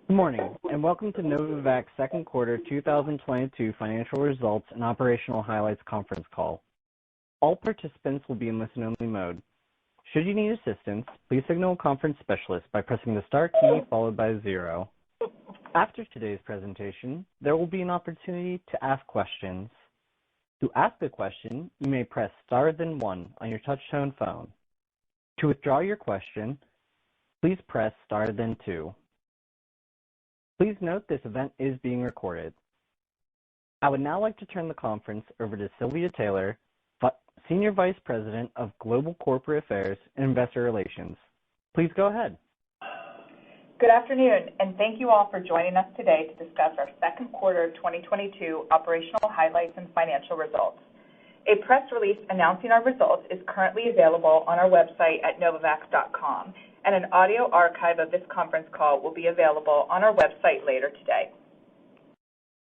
Good morning, and welcome to Novavax second quarter 2022 financial results and operational highlights conference call. All participants will be in listen-only mode. Should you need assistance, please signal a conference specialist by pressing the star key followed by 0. After today's presentation, there will be an opportunity to ask questions. To ask a question, you may press star then 1 on your touch-tone phone. To withdraw your question, please press star then 2. Please note this event is being recorded. I would now like to turn the conference over to Sylvia Taylor, Senior Vice President of Global Corporate Affairs and Investor Relations. Please go ahead. Good afternoon, and thank you all for joining us today to discuss our second quarter 2022 operational highlights and financial results. A press release announcing our results is currently available on our website at novavax.com, and an audio archive of this conference call will be available on our website later today.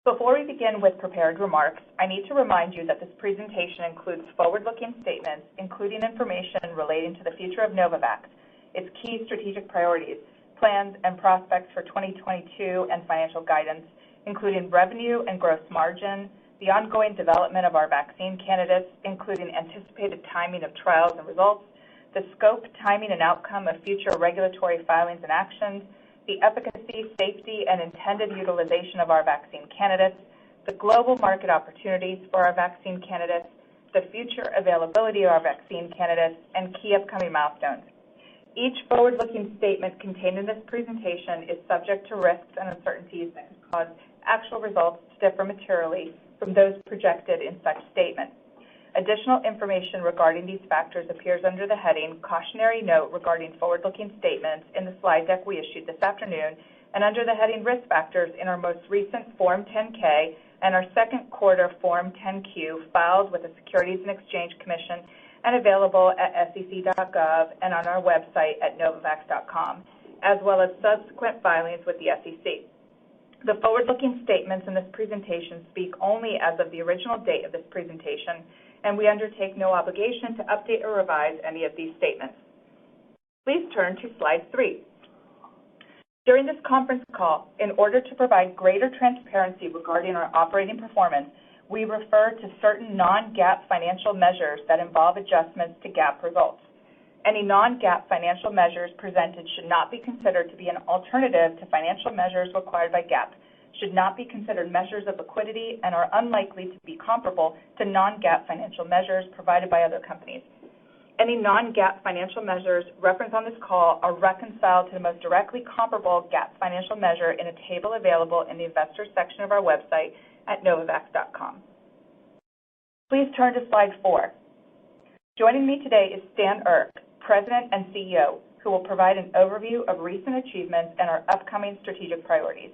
Before we begin with prepared remarks, I need to remind you that this presentation includes forward-looking statements, including information relating to the future of Novavax, its key strategic priorities, plans, and prospects for 2022 and financial guidance, including revenue and gross margin, the ongoing development of our vaccine candidates, including anticipated timing of trials and results, the scope, timing, and outcome of future regulatory filings and actions, the efficacy, safety, and intended utilization of our vaccine candidates, the global market opportunities for our vaccine candidates, the future availability of our vaccine candidates, and key upcoming milestones. Each forward-looking statement contained in this presentation is subject to risks and uncertainties that could cause actual results to differ materially from those projected in such statements. Additional information regarding these factors appears under the heading Cautionary Note regarding forward-looking statements in the slide deck we issued this afternoon, and under the heading Risk Factors in our most recent Form 10-K and our second quarter Form 10-Q filed with the Securities and Exchange Commission and available at sec.gov and on our website at novavax.com, as well as subsequent filings with the SEC. The forward-looking statements in this presentation speak only as of the original date of this presentation, and we undertake no obligation to update or revise any of these statements. Please turn to slide 3. During this conference call, in order to provide greater transparency regarding our operating performance, we refer to certain non-GAAP financial measures that involve adjustments to GAAP results. Any non-GAAP financial measures presented should not be considered to be an alternative to financial measures required by GAAP, should not be considered measures of liquidity, and are unlikely to be comparable to non-GAAP financial measures provided by other companies. Any non-GAAP financial measures referenced on this call are reconciled to the most directly comparable GAAP financial measure in a table available in the Investors section of our website at novavax.com. Please turn to slide 4. Joining me today is Stan Erck, President and CEO, who will provide an overview of recent achievements and our upcoming strategic priorities.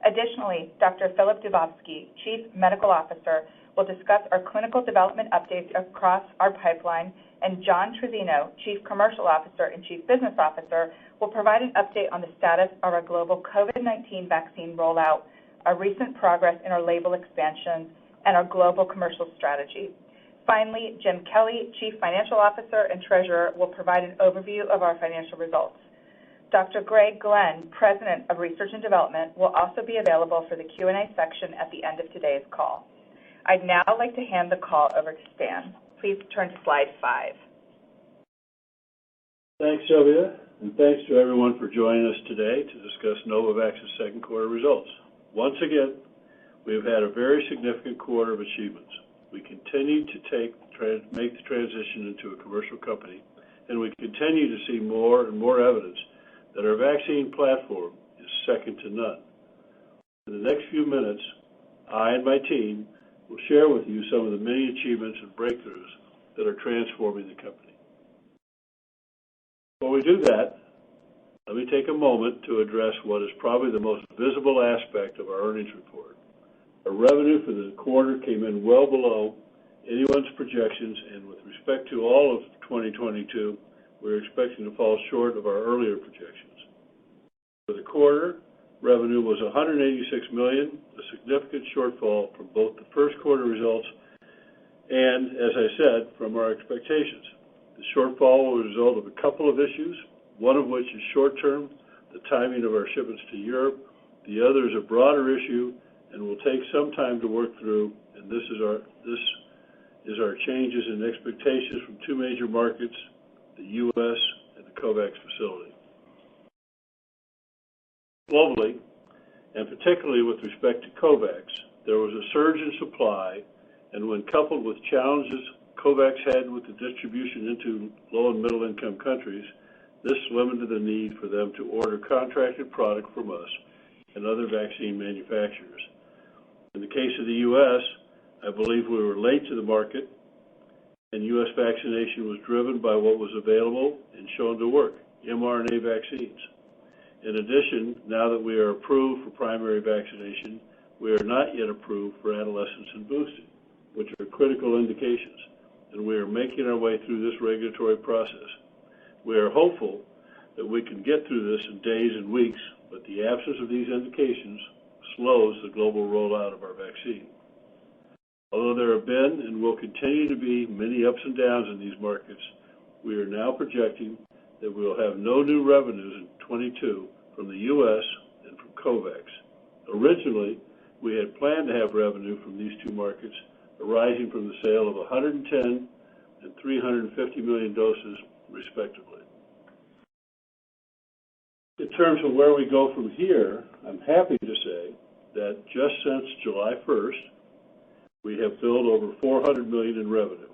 Additionally, Dr. Filip Dubovsky, Chief Medical Officer, will discuss our clinical development updates across our pipeline, and John Trizzino, Chief Commercial Officer and Chief Business Officer, will provide an update on the status of our global COVID-19 vaccine rollout, our recent progress in our label expansions, and our global commercial strategy. Finally, Jim Kelly, Chief Financial Officer and Treasurer, will provide an overview of our financial results. Dr. Greg Glenn, President of Research and Development, will also be available for the Q&A section at the end of today's call. I'd now like to hand the call over to Stan. Please turn to slide 5. Thanks, Sylvia, and thanks to everyone for joining us today to discuss Novavax's second quarter results. Once again, we have had a very significant quarter of achievements. We continue to make the transition into a commercial company, and we continue to see more and more evidence that our vaccine platform is second to none. In the next few minutes, I and my team will share with you some of the many achievements and breakthroughs that are transforming the company. Before we do that, let me take a moment to address what is probably the most visible aspect of our earnings report. Our revenue for the quarter came in well below anyone's projections, and with respect to all of 2022, we're expecting to fall short of our earlier projections. For the quarter, revenue was $186 million, a significant shortfall from both the first quarter results and, as I said, from our expectations. The shortfall was a result of a couple of issues, one of which is short-term, the timing of our shipments to Europe, The other is a broader issue and will take some time to work through, and this is our changes in expectations from two major markets, the U.S. and the COVAX facility. Globally, and particularly with respect to COVAX, there was a surge in supply, and when coupled with challenges COVAX had with the distribution into low and middle income countries, this limited the need for them to order contracted product from us and other vaccine manufacturers. In the case of the U.S., I believe we were late to the market, and U.S. vaccination was driven by what was available and shown to work, mRNA vaccines. In addition, now that we are approved for primary vaccination, we are not yet approved for adolescents and boosting, which are critical indications, and we are making our way through this regulatory process. We are hopeful that we can get through this in days and weeks, but the absence of these indications slows the global rollout of our vaccine. Although there have been and will continue to be many ups and downs in these markets, we are now projecting that we will have no new revenues in 22 from the U.S. and from COVAX. Originally, we had planned to have revenue from these two markets arising from the sale of 110 and 350 million doses, respectively. In terms of where we go from here, I'm happy to say that just since July 1st, we have billed over $400 million in revenue.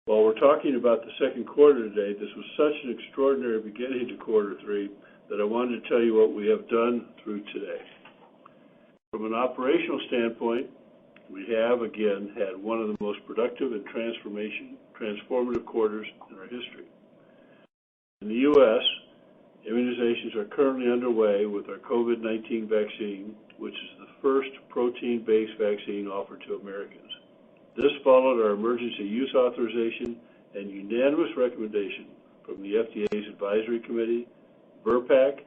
While we're talking about the second quarter today, this was such an extraordinary beginning to quarter three that I wanted to tell you what we have done through today. From an operational standpoint, we have again had one of the most productive and transformative quarters in our history. In the U.S., immunizations are currently underway with our COVID-19 vaccine, which is the first protein-based vaccine offered to Americans. This followed our emergency use authorization and unanimous recommendation from the FDA's Advisory Committee, VRBPAC,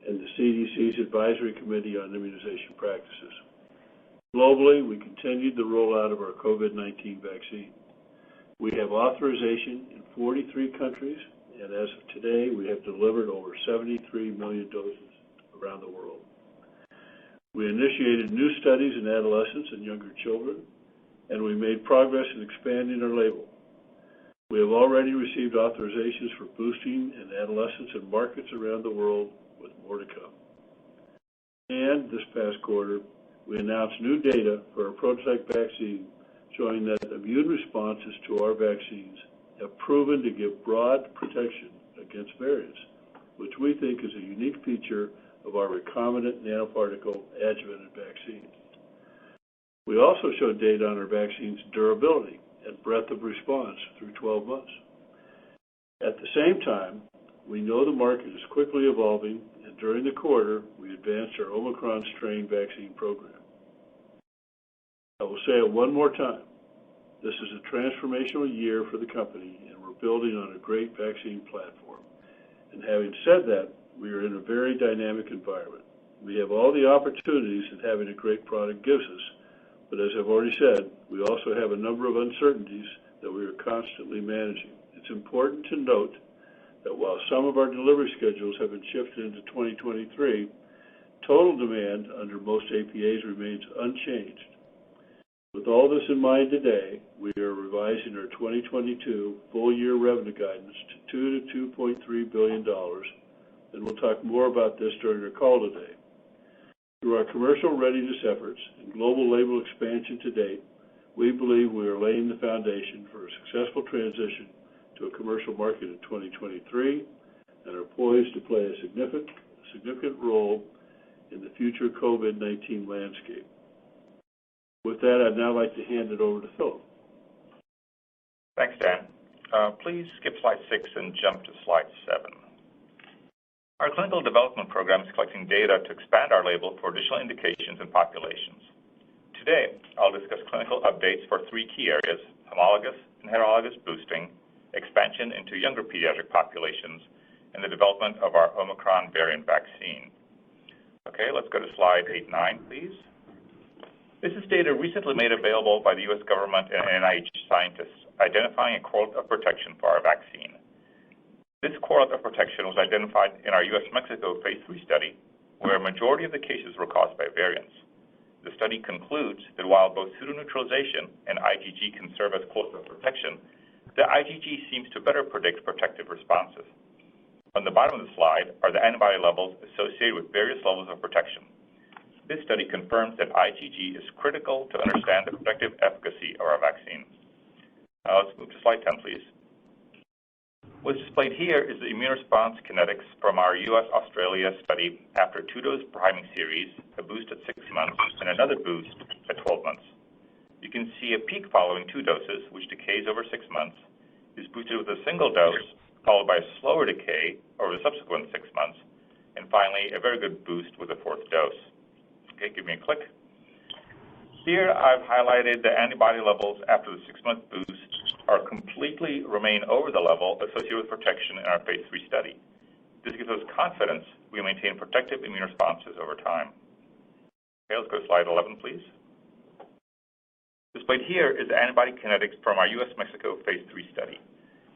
and the CDC's Advisory Committee on Immunization Practices. Globally, we continued the rollout of our COVID-19 vaccine. We have authorization in 43 countries, and as of today, we have delivered over 73 million doses around the world. We initiated new studies in adolescents and younger children, and we made progress in expanding our label. We have already received authorizations for boosting in adolescents in markets around the world, with more to come. And this past quarter, we announced new data for our prototype vaccine showing that immune responses to our vaccines have proven to give broad protection against variants, which we think is a unique feature of our recombinant nanoparticle adjuvanted vaccine. We also showed data on our vaccine's durability and breadth of response through 12 months. At the same time, we know the market is quickly evolving, and during the quarter, we advanced our Omicron strain vaccine program. I will say it one more time. This is a transformational year for the company, and we're building on a great vaccine platform. And having said that, we are in a very dynamic environment. We have all the opportunities that having a great product gives us, but as I've already said, we also have a number of uncertainties that we are constantly managing. It's important to note that while some of our delivery schedules have been shifted into 2023, total demand under most APAs remains unchanged. With all this in mind today, we are revising our 2022 full-year revenue guidance to $2 to $2.3 billion, and we'll talk more about this during our call today. Through our commercial readiness efforts and global label expansion to date, we believe we are laying the foundation for a successful transition to a commercial market in 2023 and are poised to play a significant role in the future COVID-19 landscape. With that, I'd now like to hand it over to Philip. Thanks, Dan. Please skip slide 6 and jump to slide 7. Our clinical development program is collecting data to expand our label for additional indications and populations. Today, I'll discuss clinical updates for 3 key areas: homologous and heterologous boosting, expansion into younger pediatric populations, and the development of our Omicron variant vaccine. Okay, let's go to slide 8-9, please. This is data recently made available by the U.S. government and NIH scientists identifying a correlate of protection for our vaccine. This correlate of protection was identified in our U.S.-Mexico phase 3 study, where a majority of the cases were caused by variants. The study concludes that while both pseudoneutralization and IgG can serve as closer protection, the IgG seems to better predict protective responses. On the bottom of the slide are the antibody levels associated with various levels of protection. This study confirms that IgG is critical to understand the protective efficacy of our vaccine. Now let's move to slide 10, please. What's displayed here is the immune response kinetics from our U.S.-Australia study after 2-dose priming series, a boost at 6 months, and another boost at 12 months. You can see a peak following 2 doses, which decays over 6 months, is boosted with a single dose, followed by a slower decay over the subsequent 6 months, and finally, a very good boost with a 4th dose. Okay, give me a click. Here, I've highlighted the antibody levels after the 6-month boost are completely remain over the level associated with protection in our phase 3 study. This gives us confidence we maintain protective immune responses over time. Okay, let's go to slide 11, please. Displayed here is the antibody kinetics from our U.S.-Mexico phase 3 study.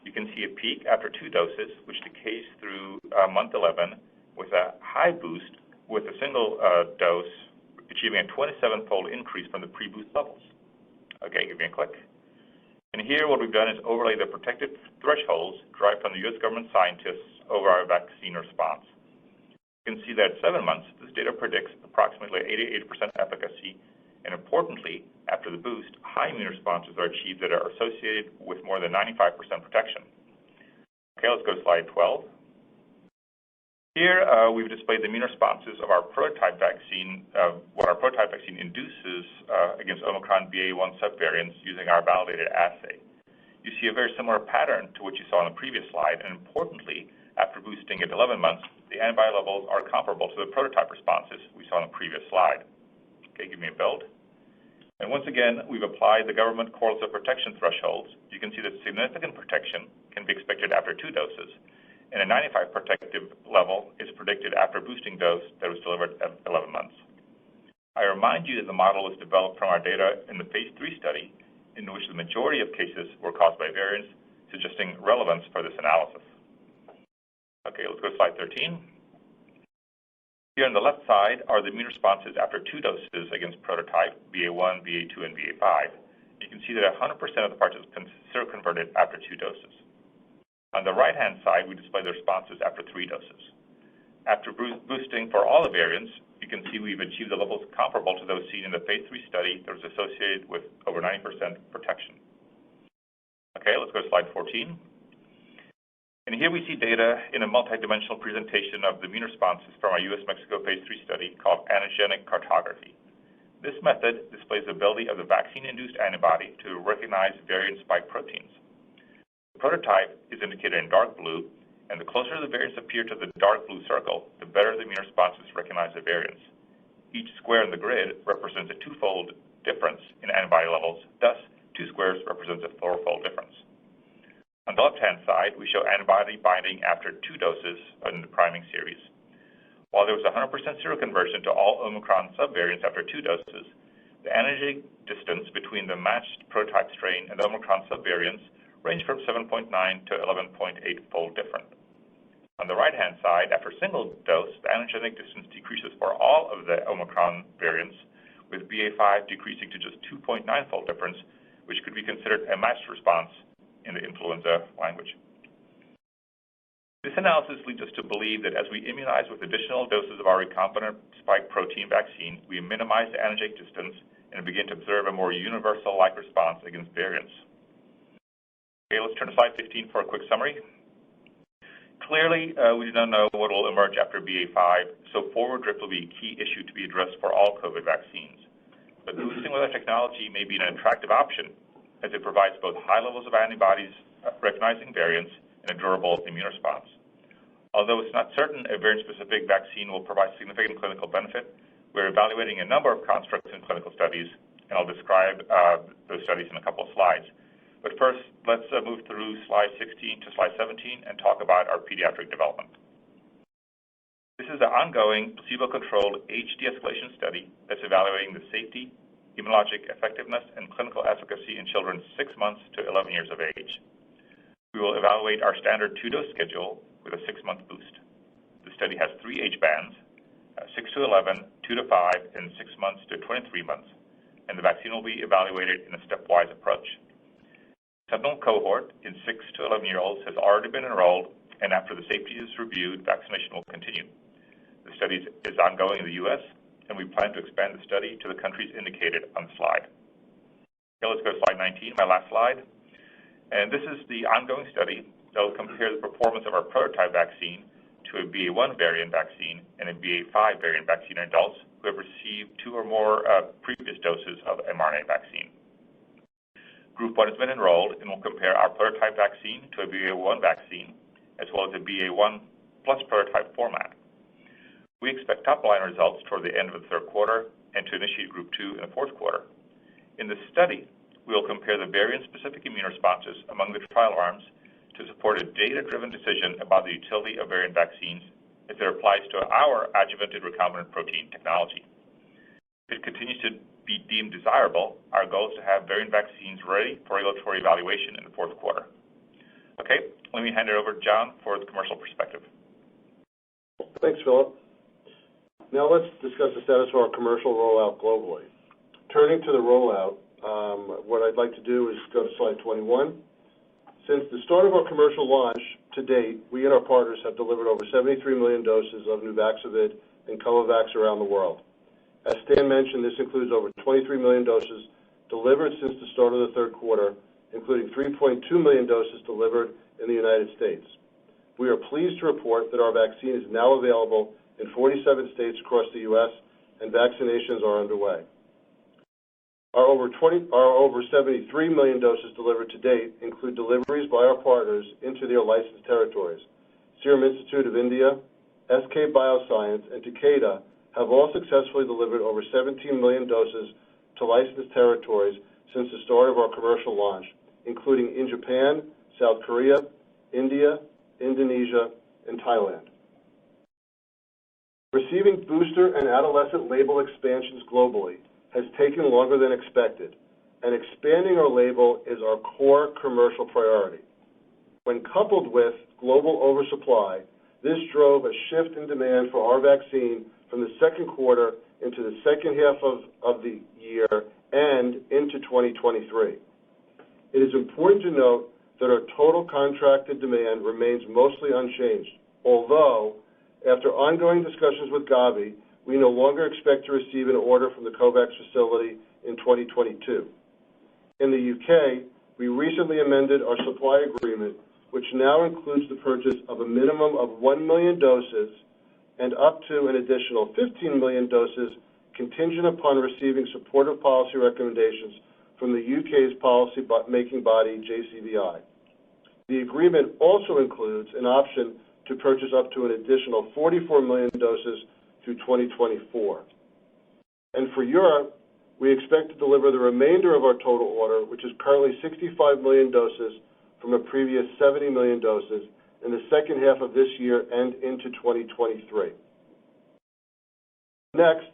You can see a peak after 2 doses, which decays through month 11 with a high boost with a single dose, achieving a 27-fold increase from the pre-boost levels. Okay, give me a click. And here what we've done is overlay the protective thresholds derived from the U.S. government scientists over our vaccine response. You can see that at 7 months, this data predicts approximately 88% efficacy, and importantly, after the boost, high immune responses are achieved that are associated with more than 95% protection. Okay, let's go to slide 12. Here, we've displayed the immune responses of our prototype vaccine, what our prototype vaccine induces against Omicron BA.1 subvariants using our validated assay. You see a very similar pattern to what you saw on the previous slide, and importantly, after boosting at 11 months, the antibody levels are comparable to the prototype responses we saw on the previous slide. Okay, give me a build. And once again, we've applied the government correlates of protection thresholds. You can see that significant protection can be expected after 2 doses, and a 95 protective level is predicted after a boosting dose that was delivered at 11 months. I remind you that the model was developed from our data in the phase 3 study, in which the majority of cases were caused by variants, suggesting relevance for this analysis. Okay, let's go to slide 13. Here on the left side are the immune responses after 2 doses against prototype BA.1, BA.2, and BA.5. You can see that 100% of the participants seroconverted after 2 doses. On the right-hand side, we display the responses after 3 doses. After boosting for all the variants, you can see we've achieved the levels comparable to those seen in the phase 3 study that was associated with over 90% protection. Okay, let's go to slide 14. And here we see data in a multidimensional presentation of the immune responses from our U.S.-Mexico phase 3 study called antigenic cartography. This method displays the ability of the vaccine-induced antibody to recognize variant spike proteins. The prototype is indicated in dark blue, and the closer the variants appear to the dark blue circle, the better the immune responses recognize the variants. Each square in the grid represents a 2-fold difference in antibody levels, thus 2 squares represents a 4-fold difference. On the left-hand side, we show antibody binding after 2 doses in the priming series. While there was 100% seroconversion to all Omicron subvariants after 2 doses, the antigenic distance between the matched prototype strain and the Omicron subvariants range from 7.9 to 11.8-fold different. On the right-hand side, after a single dose, the antigenic distance decreases for all of the Omicron variants, with BA.5 decreasing to just 2.9-fold difference, which could be considered a matched response in the influenza language. This analysis leads us to believe that as we immunize with additional doses of our recombinant spike protein vaccine, we minimize the antigenic distance and begin to observe a more universal-like response against variants. Okay, let's turn to slide 15 for a quick summary. Clearly, we do not know what will emerge after BA.5, so forward drift will be a key issue to be addressed for all COVID vaccines. But boosting with our technology may be an attractive option, as it provides both high levels of antibodies recognizing variants and a durable immune response. Although it's not certain a variant-specific vaccine will provide significant clinical benefit, we're evaluating a number of constructs in clinical studies, and I'll describe those studies in a couple of slides. But first, let's move through slide 16 to slide 17 and talk about our pediatric development. This is an ongoing placebo-controlled age de-escalation study that's evaluating the safety, immunologic effectiveness, and clinical efficacy in children 6 months to 11 years of age. We will evaluate our standard 2-dose schedule with a 6-month boost. The study has 3 age bands, 6 to to 11, 2 to 5, and 6 months to 23 months, and the vaccine will be evaluated in a stepwise approach. Sentinel cohort in 6 to 11-year-olds has already been enrolled, and after the safety is reviewed, vaccination will continue. The study is ongoing in the U.S., and we plan to expand the study to the countries indicated on the slide. Okay, let's go to slide 19, my last slide. And this is the ongoing study that will compare the performance of our prototype vaccine to a BA.1 variant vaccine and a BA.5 variant vaccine in adults who have received 2 or more previous doses of mRNA vaccine. Group 1 has been enrolled and will compare our prototype vaccine to a BA.1 vaccine, as well as a BA.1 plus prototype format. We expect top-line results toward the end of the third quarter and to initiate Group 2 in the fourth quarter. In this study, we will compare the variant-specific immune responses among the trial arms to support a data-driven decision about the utility of variant vaccines as it applies to our adjuvanted recombinant protein technology. If it continues to be deemed desirable, our goal is to have variant vaccines ready for regulatory evaluation in the fourth quarter. Okay, let me hand it over to John for the commercial perspective. Thanks, Philip. Now let's discuss the status of our commercial rollout globally. Turning to the rollout, what I'd like to do is go to slide 21. Since the start of our commercial launch to date, we and our partners have delivered over 73 million doses of Nuvaxovid and Novavax around the world. As Stan mentioned, this includes over 23 million doses delivered since the start of the third quarter, including 3.2 million doses delivered in the United States. We are pleased to report that our vaccine is now available in 47 states across the U.S., and vaccinations are underway. Our over 73 million doses delivered to date include deliveries by our partners into their licensed territories. Serum Institute of India, SK Bioscience, and Takeda have all successfully delivered over 17 million doses to licensed territories since the start of our commercial launch, including in Japan, South Korea, India, Indonesia, and Thailand. Receiving booster and adolescent label expansions globally has taken longer than expected, and expanding our label is our core commercial priority. When coupled with global oversupply, this drove a shift in demand for our vaccine from the second quarter into the second half of the year and into 2023. It is important to note that our total contracted demand remains mostly unchanged, although after ongoing discussions with Gavi, we no longer expect to receive an order from the COVAX facility in 2022. In the UK, we recently amended our supply agreement, which now includes the purchase of a minimum of 1 million doses and up to an additional 15 million doses contingent upon receiving supportive policy recommendations from the UK's policy-making body, JCVI. The agreement also includes an option to purchase up to an additional 44 million doses through 2024. And for Europe, we expect to deliver the remainder of our total order, which is currently 65 million doses from a previous 70 million doses, in the second half of this year and into 2023. Next,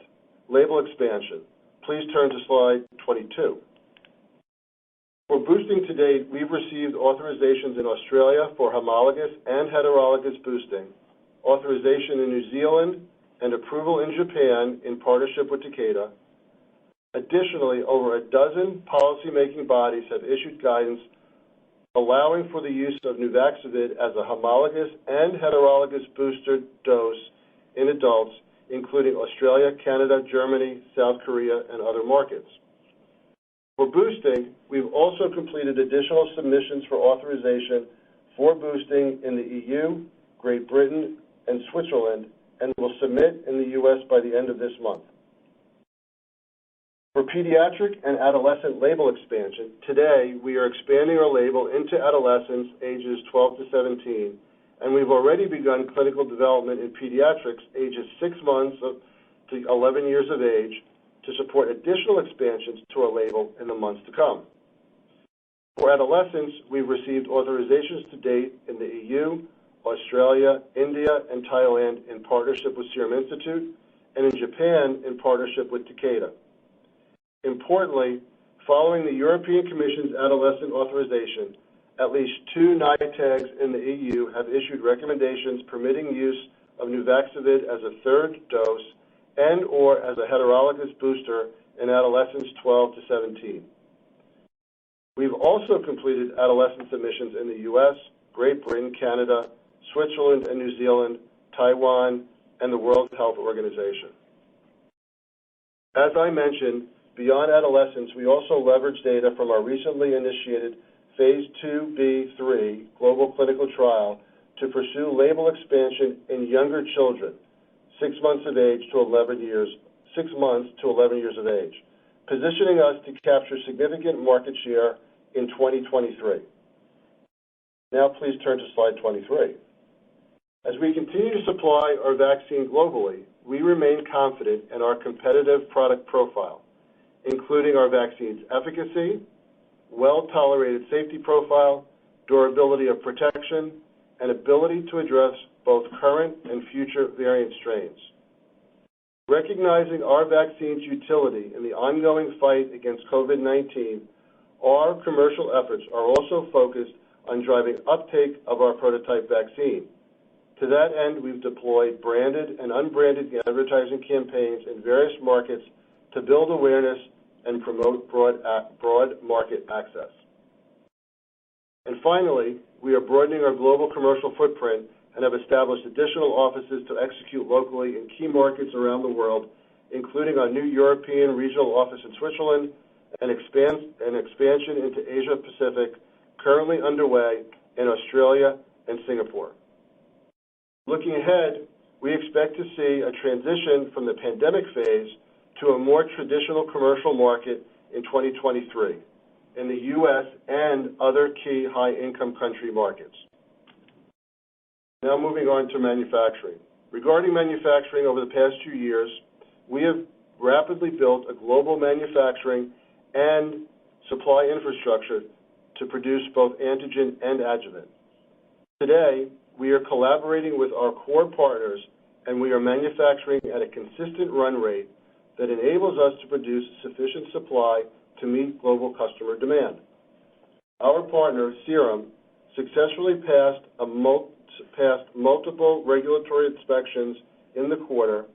label expansion. Please turn to slide 22. For boosting to date, we've received authorizations in Australia for homologous and heterologous boosting, authorization in New Zealand, and approval in Japan in partnership with Takeda. Additionally, over a dozen policy-making bodies have issued guidance allowing for the use of Nuvaxovid as a homologous and heterologous booster dose in adults, including Australia, Canada, Germany, South Korea, and other markets. For boosting, we've also completed additional submissions for authorization for boosting in the EU, Great Britain, and Switzerland, and will submit in the U.S. by the end of this month. For pediatric and adolescent label expansion, today we are expanding our label into adolescents ages 12 to 17, and we've already begun clinical development in pediatrics ages 6 months to 11 years of age to support additional expansions to our label in the months to come. For adolescents, we've received authorizations to date in the EU, Australia, India, and Thailand in partnership with Serum Institute, and in Japan in partnership with Takeda. Importantly, following the European Commission's adolescent authorization, at least 2 NITAGs in the EU have issued recommendations permitting use of Nuvaxovid as a third dose and/or as a heterologous booster in adolescents 12 to 17. We've also completed adolescent submissions in the U.S., Great Britain, Canada, Switzerland and New Zealand, Taiwan, and the World Health Organization. As I mentioned, beyond adolescents, we also leverage data from our recently initiated Phase 2b/3 global clinical trial to pursue label expansion in younger children, 6 months to 11 years of age, positioning us to capture significant market share in 2023. Now please turn to slide 23. As we continue to supply our vaccine globally, we remain confident in our competitive product profile, including our vaccine's efficacy, well-tolerated safety profile, durability of protection, and ability to address both current and future variant strains. Recognizing our vaccine's utility in the ongoing fight against COVID-19, our commercial efforts are also focused on driving uptake of our prototype vaccine. To that end, we've deployed branded and unbranded advertising campaigns in various markets to build awareness and promote broad market access. And finally, we are broadening our global commercial footprint and have established additional offices to execute locally in key markets around the world, including our new European regional office in Switzerland and expansion into Asia Pacific, currently underway in Australia and Singapore. Looking ahead, we expect to see a transition from the pandemic phase to a more traditional commercial market in 2023 in the U.S. and other key high-income country markets. Now moving on to manufacturing. Regarding manufacturing over the past 2 years, we have rapidly built a global manufacturing and supply infrastructure to produce both antigen and adjuvant. Today, we are collaborating with our core partners, and we are manufacturing at a consistent run rate that enables us to produce sufficient supply to meet global customer demand. Our partner, Serum, successfully passed multiple regulatory inspections in the quarter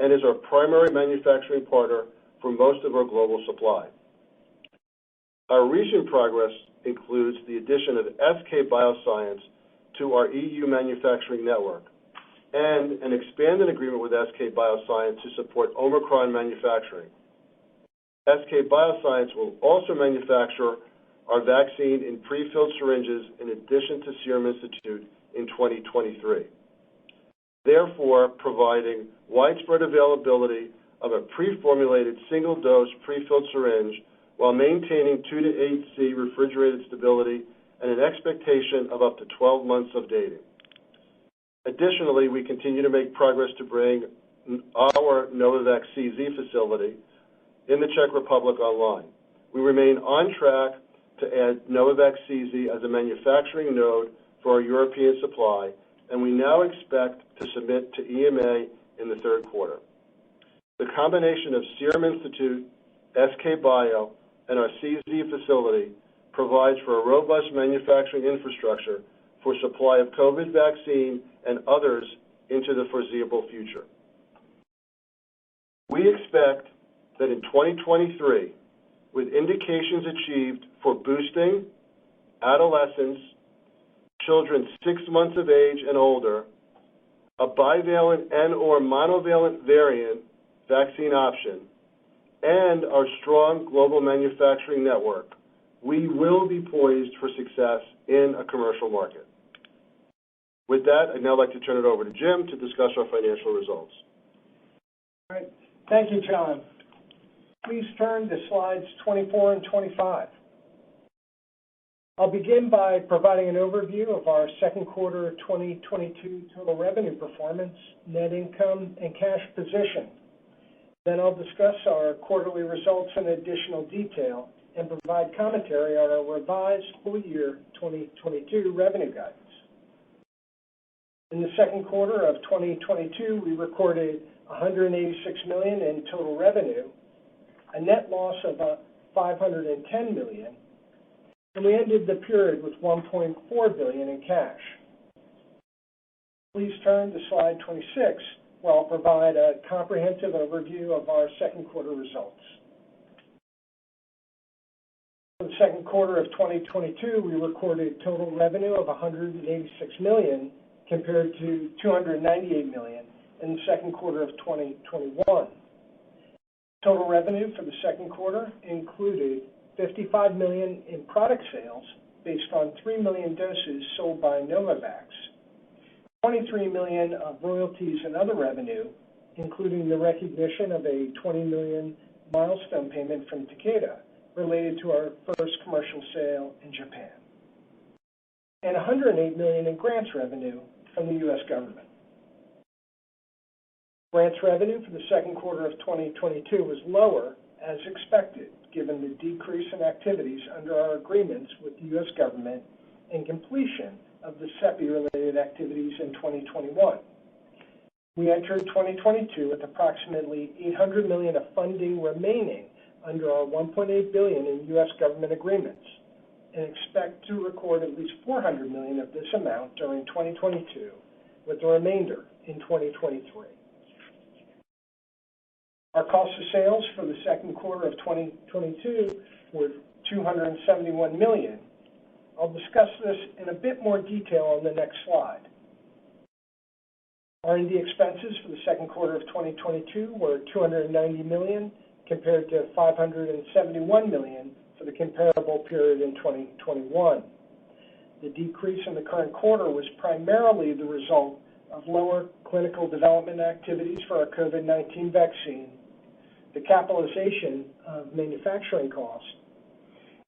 and is our primary manufacturing partner for most of our global supply. Our recent progress includes the addition of SK Bioscience to our EU manufacturing network and an expanded agreement with SK Bioscience to support Omicron manufacturing. SK Bioscience will also manufacture our vaccine in pre-filled syringes in addition to Serum Institute in 2023, therefore providing widespread availability of a pre-formulated single-dose pre-filled syringe while maintaining 2 to 8C refrigerated stability and an expectation of up to 12 months of dating. Additionally, we continue to make progress to bring our Novavax CZ facility in the Czech Republic online. We remain on track to add Novavax CZ as a manufacturing node for our European supply, and we now expect to submit to EMA in the third quarter. The combination of Serum Institute, SK Bio, and our CZ facility provides for a robust manufacturing infrastructure for supply of COVID vaccine and others into the foreseeable future. We expect that in 2023, with indications achieved for boosting, adolescents, children 6 months of age and older, a bivalent and/or monovalent variant vaccine option, and our strong global manufacturing network, we will be poised for success in a commercial market. With that, I'd now like to turn it over to Jim to discuss our financial results. All right. Thank you, John. Please turn to slides 24 and 25. I'll begin by providing an overview of our second quarter 2022 total revenue performance, net income, and cash position. Then I'll discuss our quarterly results in additional detail and provide commentary on our revised full year 2022 revenue guidance. In the second quarter of 2022, we recorded $186 million in total revenue, a net loss of $510 million, and we ended the period with $1.4 billion in cash. Please turn to slide 26 where I'll provide a comprehensive overview of our second quarter results. For the second quarter of 2022, we recorded total revenue of $186 million compared to $298 million in the second quarter of 2021. Total revenue for the second quarter included $55 million in product sales based on 3 million doses sold by Novavax, $23 million of royalties and other revenue, including the recognition of a $20 million milestone payment from Takeda related to our first commercial sale in Japan, and $108 million in grants revenue from the U.S. government. Grants revenue for the second quarter of 2022 was lower as expected, given the decrease in activities under our agreements with the U.S. government and completion of the CEPI-related activities in 2021. We entered 2022 with approximately $800 million of funding remaining under our $1.8 billion in U.S. government agreements and expect to record at least $400 million of this amount during 2022, with the remainder in 2023. Our cost of sales for the second quarter of 2022 were $271 million. I'll discuss this in a bit more detail on the next slide. R&D expenses for the second quarter of 2022 were $290 million compared to $571 million for the comparable period in 2021. The decrease in the current quarter was primarily the result of lower clinical development activities for our COVID-19 vaccine, the capitalization of manufacturing costs,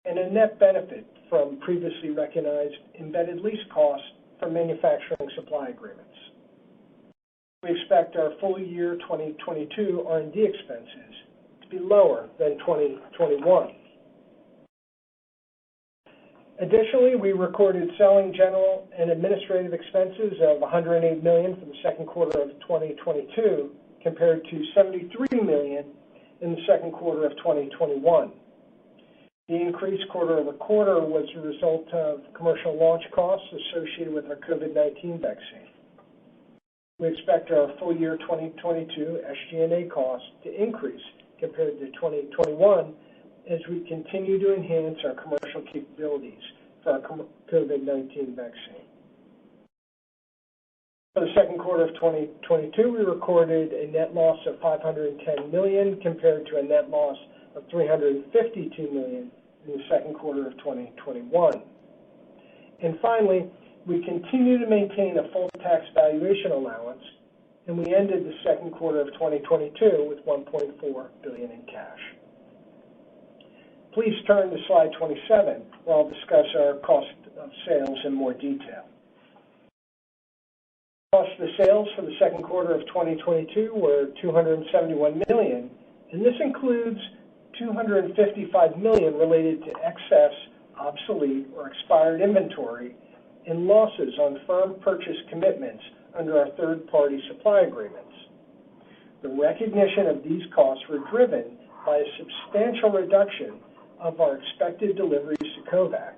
and a net benefit from previously recognized embedded lease costs for manufacturing supply agreements. We expect our full year 2022 R&D expenses to be lower than 2021. Additionally, we recorded selling, general, and administrative expenses of $108 million for the second quarter of 2022 compared to $73 million in the second quarter of 2021. The increase quarter over quarter was a result of commercial launch costs associated with our COVID-19 vaccine. We expect our full year 2022 SG&A costs to increase compared to 2021 as we continue to enhance our commercial capabilities for our COVID-19 vaccine. For the second quarter of 2022, we recorded a net loss of $510 million compared to a net loss of $352 million in the second quarter of 2021. And finally, we continue to maintain a full tax valuation allowance, and we ended the second quarter of 2022 with $1.4 billion in cash. Please turn to slide 27, where I'll discuss our cost of sales in more detail. Cost of sales for the second quarter of 2022 were $271 million, and this includes $255 million related to excess, obsolete, or expired inventory and losses on firm purchase commitments under our third-party supply agreements. The recognition of these costs were driven by a substantial reduction of our expected deliveries to COVAX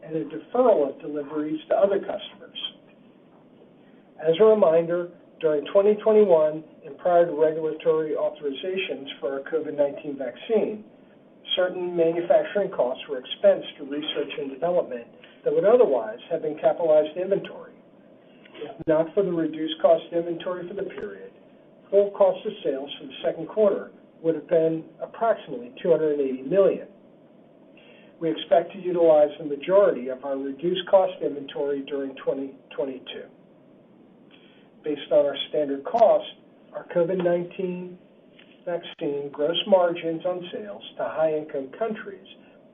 and a deferral of deliveries to other customers. As a reminder, during 2021 and prior to regulatory authorizations for our COVID-19 vaccine, certain manufacturing costs were expensed to research and development that would otherwise have been capitalized inventory. If not for the reduced cost inventory for the period, full cost of sales for the second quarter would have been approximately $280 million. We expect to utilize the majority of our reduced cost inventory during 2022. Based on our standard cost, our COVID-19 vaccine gross margins on sales to high-income countries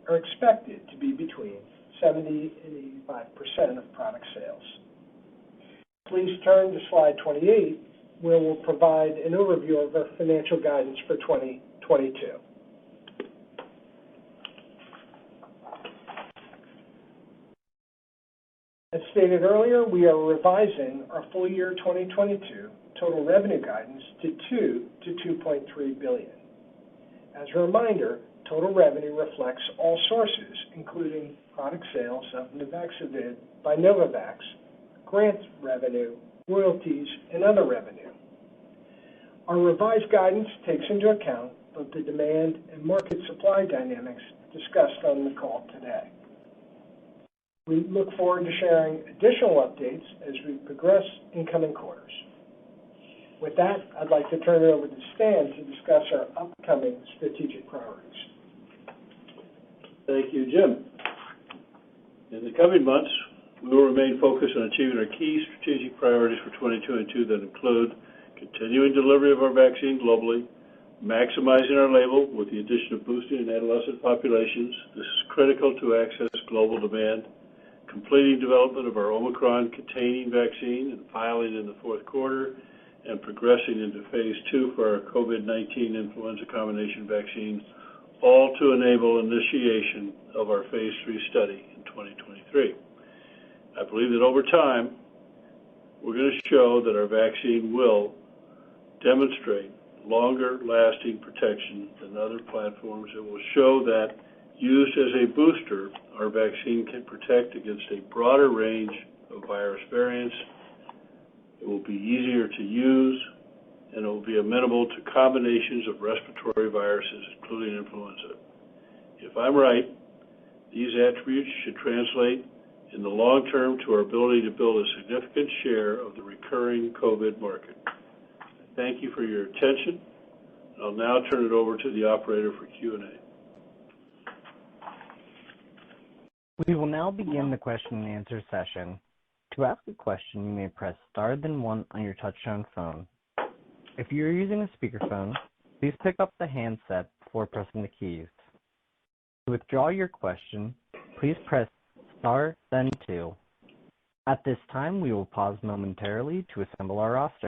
are expected to be between 70 and 85% of product sales. Please turn to slide 28, where we'll provide an overview of our financial guidance for 2022. As stated earlier, we are revising our full year 2022 total revenue guidance to $2 to $2.3 billion. As a reminder, total revenue reflects all sources, including product sales of Nuvaxovid by Novavax, grant revenue, royalties, and other revenue. Our revised guidance takes into account both the demand and market supply dynamics discussed on the call today. We look forward to sharing additional updates as we progress in coming quarters. With that, I'd like to turn it over to Stan to discuss our upcoming strategic priorities. Thank you, Jim. In the coming months, we will remain focused on achieving our key strategic priorities for 2022 that include continuing delivery of our vaccine globally, maximizing our label with the addition of boosting in adolescent populations. This is critical to access global demand. Completing development of our Omicron-containing vaccine and filing in the fourth quarter, and progressing into phase 2 for our COVID-19 influenza combination vaccine, all to enable initiation of our phase 3 study in 2023. I believe that over time, we're going to show that our vaccine will demonstrate longer-lasting protection than other platforms. It will show that used as a booster, our vaccine can protect against a broader range of virus variants. It will be easier to use, and it will be amenable to combinations of respiratory viruses, including influenza. If I'm right, these attributes should translate in the long term to our ability to build a significant share of the recurring COVID market. Thank you for your attention. I'll now turn it over to the operator for Q&A. We will now begin the question and answer session. To ask a question, you may press star then one on your touchtone phone. If you are using a speakerphone, please pick up the handset before pressing the keys. To withdraw your question, please press star then two. At this time, we will pause momentarily to assemble our roster.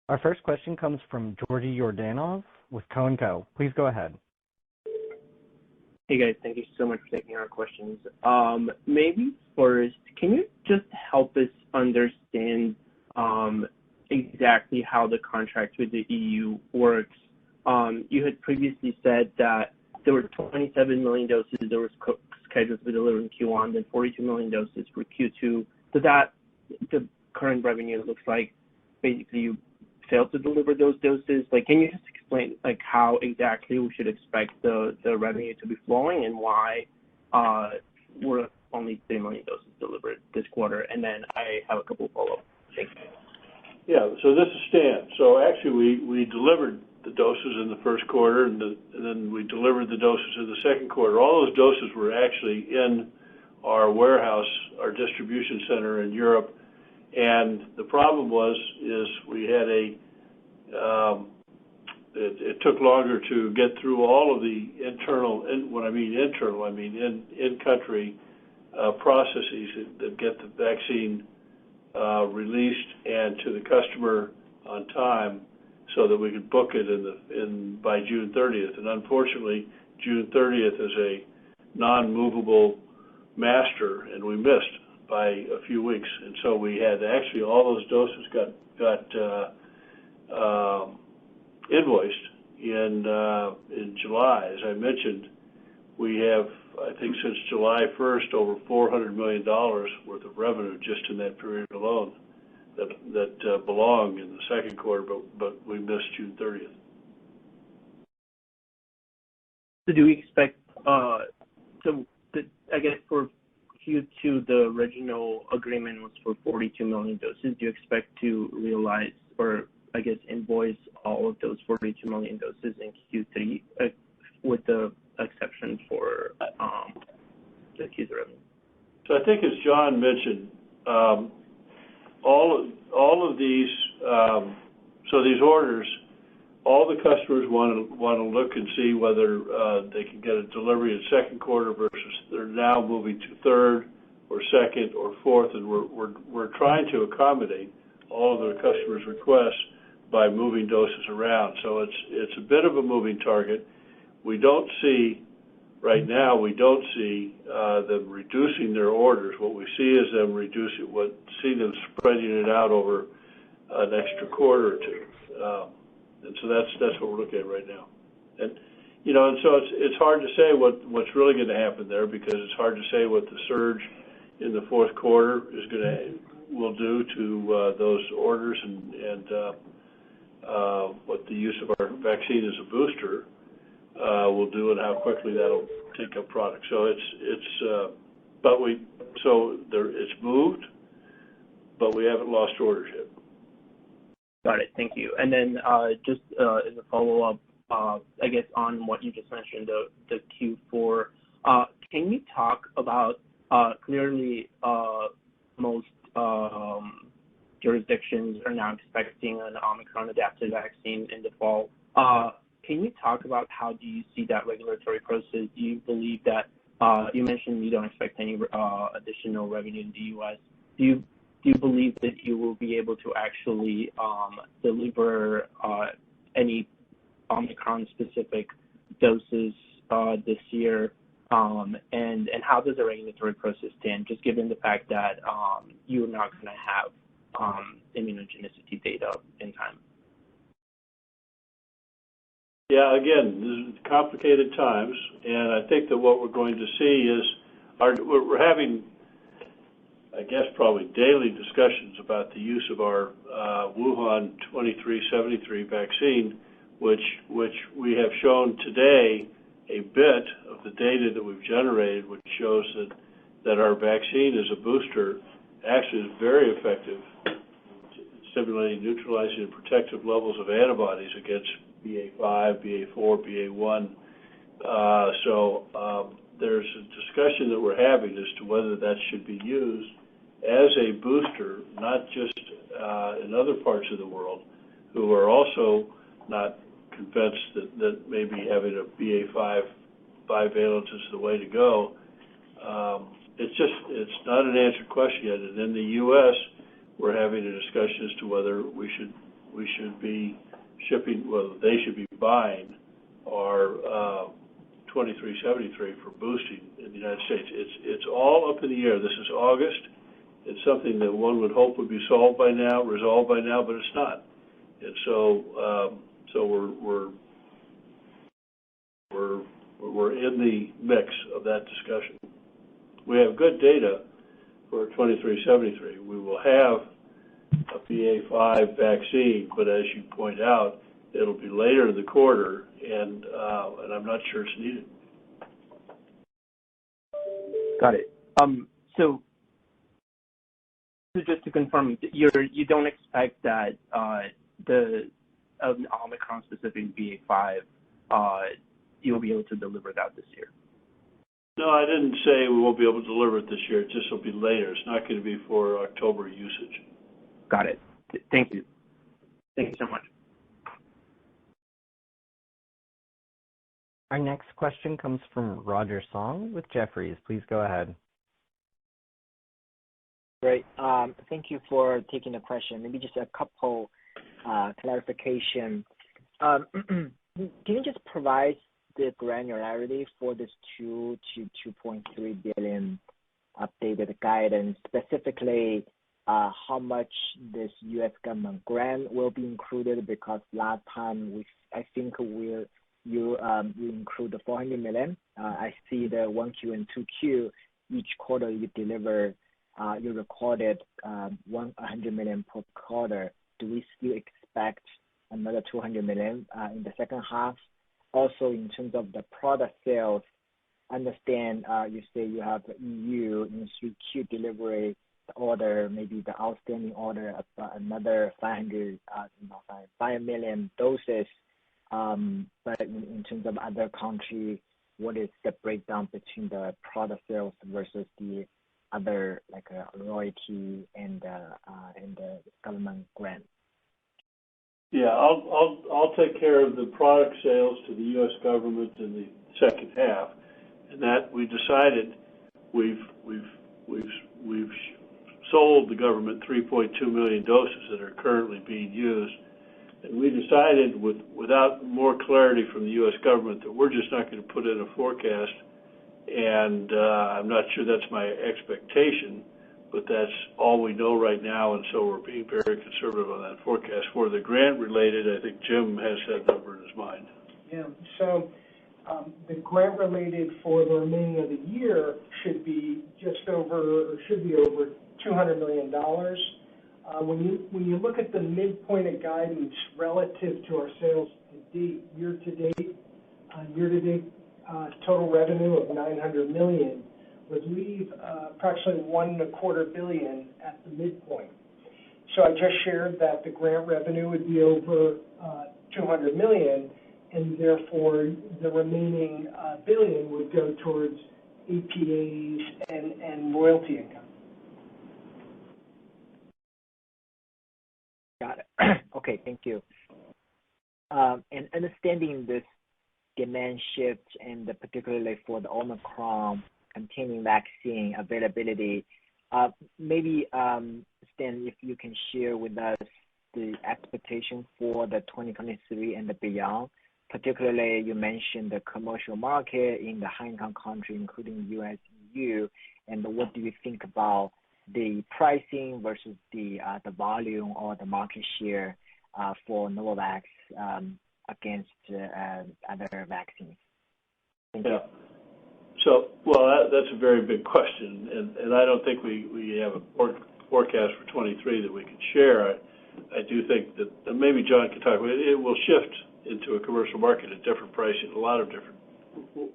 Our first question comes from Georgi Yordanov with Cowen & Co. Please go ahead. Hey guys, thank you so much for taking our questions. Maybe first, can you just help us understand exactly how the contract with the EU works? You had previously said that there were 27 million doses that were scheduled to be delivered in Q1, then 42 million doses for Q2. So that the current revenue looks like basically you failed to deliver those doses. Like, can you just explain like how exactly we should expect the revenue to be flowing and why we're only 3 million doses delivered this quarter? And then I have a couple of follow-ups. Thanks. Yeah, so this is Stan. So actually we delivered the doses in the first quarter, and then we delivered the doses in the second quarter. All those doses were actually in our warehouse, our distribution center in Europe. And the problem is we had it took longer to get through all of the internal, when I mean internal, I mean in-country processes that get the vaccine released and to the customer on time so that we could book it by June 30th. And unfortunately, June 30th is a non-movable master, and we missed by a few weeks, and so we had actually all those doses got invoiced in July. As I mentioned, we have, I think, since July 1st, over $400 million worth of revenue just in that period alone that belonged in the second quarter, but we missed June 30th. So do we expect I guess for Q2, the original agreement was for 42 million doses. Do you expect to realize or, I guess, invoice all of those 42 million doses in Q3 with the exception for the Q3 revenue? So I think as John mentioned, all of these, so these orders, all the customers want to look and see whether they can get a delivery in second quarter versus they're now moving to third or second or fourth, and we're trying to accommodate all of the customers' requests by moving doses around. So it's a bit of a moving target. We don't see right now. We don't see them reducing their orders. What we see is them spreading it out over an extra quarter or two. And so that's what we're looking at right now. And and so it's hard to say what's really going to happen there, because it's hard to say what the surge in the fourth quarter will do to those orders and what the use of our vaccine as a booster will do, and how quickly that'll take up product. So it's moved, but we haven't lost orders yet. Got it. Thank you. And then just as a follow-up, I guess on what you just mentioned, the Q4, can you talk about clearly most jurisdictions are now expecting an Omicron-adapted vaccine in the fall. Can you talk about how do you see that regulatory process? Do you believe that you mentioned you don't expect any additional revenue in the U.S. Do you believe that you will be able to actually deliver any Omicron-specific doses this year? And how does the regulatory process stand, just given the fact that you're not going to have immunogenicity data in time? Yeah, again, this is complicated times, and I think that what we're going to see is we're having, I guess, probably daily discussions about the use of our Wuhan 2373 vaccine, which we have shown today a bit of the data that we've generated, which shows that our vaccine as a booster actually is very effective in stimulating, neutralizing, and protective levels of antibodies against BA5, BA4, BA1. So there's a discussion that we're having as to whether that should be used as a booster, not just in other parts of the world who are also not convinced that maybe having a BA5 bivalent is the way to go. It's not an answered question yet. And in the U.S., we're having a discussion as to whether we should be shipping, whether they should be buying our 2373 for boosting in the United States. It's all up in the air. This is August. It's something that one would hope would be resolved by now, but it's not. And so we're in the mix of that discussion. We have good data for 2373. We will have a BA5 vaccine, but as you point out, it'll be later in the quarter, and I'm not sure it's needed. Got it. So just to confirm, you don't expect that the Omicron-specific BA5, you'll be able to deliver that this year? No, I didn't say we won't be able to deliver it this year. It just will be later. It's not going to be for October usage. Got it. Thank you. Thank you so much. Our next question comes from Roger Song with Jefferies. Please go ahead. Great. Thank you for taking the question. Maybe just a couple clarification. Can you just provide the granularity for this $2 to $2.3 billion updated guidance, specifically how much this U.S. government grant will be included? Because last time I think you include the $400 million. I see the 1Q and 2Q each quarter you recorded $100 million per quarter. Do we still expect another $200 million in the second half? Also, in terms of the product sales, understand you say you have the EU in 3Q delivery order, maybe the outstanding order of another 5 million doses. But in terms of other countries, what is the breakdown between the product sales versus the other, like royalty and the government grant? Yeah, I'll take care of the product sales to the U.S. government in the second half, and that we decided we've sold the government 3.2 million doses that are currently being used, and we decided without more clarity from the U.S. government that we're just not going to put in a forecast, and I'm not sure that's my expectation, but that's all we know right now, and so we're being very conservative on that forecast. For the grant-related, I think Jim has that number in his mind. Yeah, so the grant-related for the remaining of the year should be over $200 million. When you look at the midpoint of guidance relative to our sales to date, year-to-date total revenue of $900 million would leave approximately $1.25 billion at the midpoint. So I just shared that the grant revenue would be over $200 million, and therefore the remaining billion would go towards APAs and royalty income. Got it. Okay, thank you. And understanding this demand shift, and particularly for the Omicron containing vaccine availability, maybe Stan, if you can share with us the expectation for the 2023 and beyond. Particularly, you mentioned the commercial market in the high-income country, including U.S. and EU, and what do you think about the pricing versus the volume or the market share for Novavax against other vaccines? Thank you. So, that's a very big question, and I don't think we have a forecast for 23 that we can share. I do think that maybe John can talk about it. It will shift into a commercial market at different pricing, a lot of different.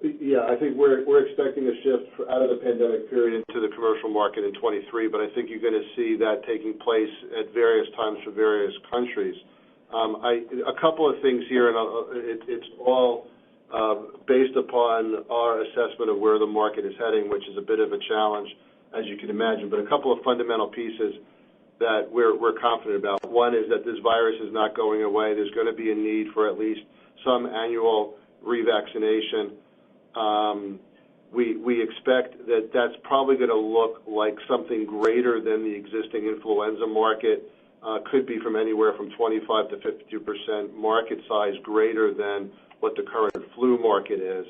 Yeah, I think we're expecting a shift out of the pandemic period into the commercial market in 23, but I think you're going to see that taking place at various times for various countries. A couple of things here, and it's all based upon our assessment of where the market is heading, which is a bit of a challenge, as you can imagine, but a couple of fundamental pieces that we're confident about. One is that this virus is not going away. There's going to be a need for at least some annual revaccination. We expect that that's probably going to look like something greater than the existing influenza market, could be from anywhere from 25 to 50% market size greater than what the current flu market is.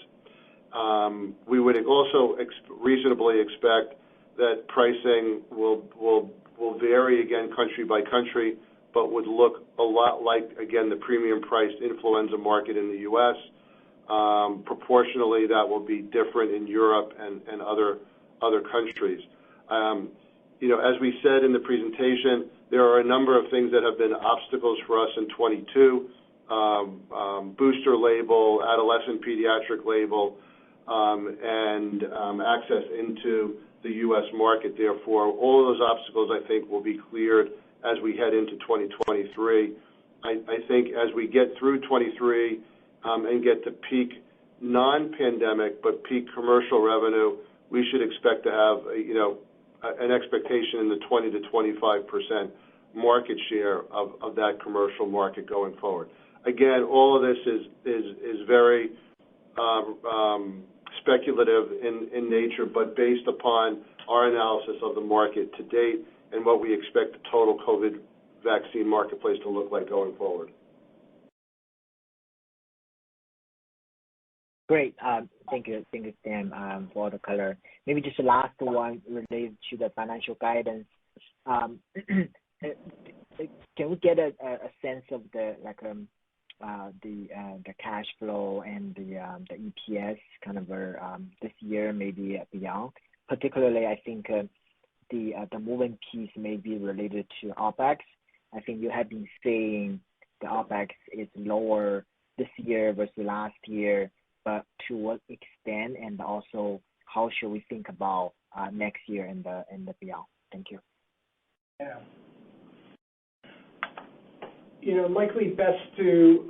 We would also reasonably expect that pricing will vary again country by country, but would look a lot like, again, the premium priced influenza market in the U.S. Proportionally, that will be different in Europe and other countries. As we said in the presentation, there are a number of things that have been obstacles for us in 22, booster label, adolescent pediatric label, and access into the U.S. market. Therefore, all of those obstacles, I think, will be cleared as we head into 2023. I think as we get through 23 and get to peak non-pandemic but peak commercial revenue, we should expect to have an expectation in the 20 to 25% market share of that commercial market going forward. Again, all of this is very speculative in nature, but based upon our analysis of the market to date and what we expect the total COVID vaccine marketplace to look like going forward. Great. Thank you, Stan, for all the color. Maybe just the last one related to the financial guidance. Can we get a sense of the cash flow and the EPS kind of this year, maybe beyond? Particularly, I think the moving piece may be related to OpEx. I think you have been saying the OpEx is lower this year versus last year, but to what extent, and also how should we think about next year and the beyond? Thank you. Yeah. Likely best to